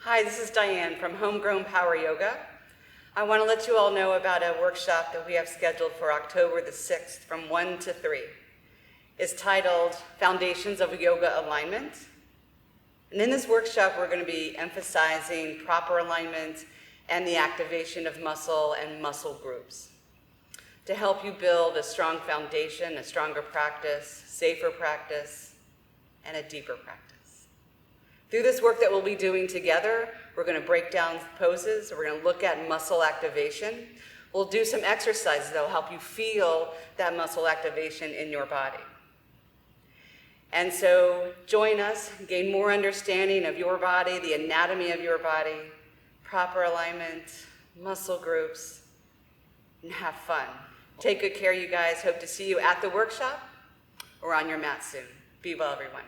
Hi, this is Diane from Homegrown Power Yoga. I want to let you all know about a workshop that we have scheduled for October the 6th from 1 to 3. It's titled Foundations of Yoga Alignment. And in this workshop, we're going to be emphasizing proper alignment and the activation of muscle and muscle groups to help you build a strong foundation, a stronger practice, safer practice, and a deeper practice. Through this work that we'll be doing together, we're going to break down poses, we're going to look at muscle activation. We'll do some exercises that will help you feel that muscle activation in your body. And so join us, gain more understanding of your body, the anatomy of your body, proper alignment, muscle groups, and have fun. Take good care, you guys. Hope to see you at the workshop or on your mat soon. Be well, everyone.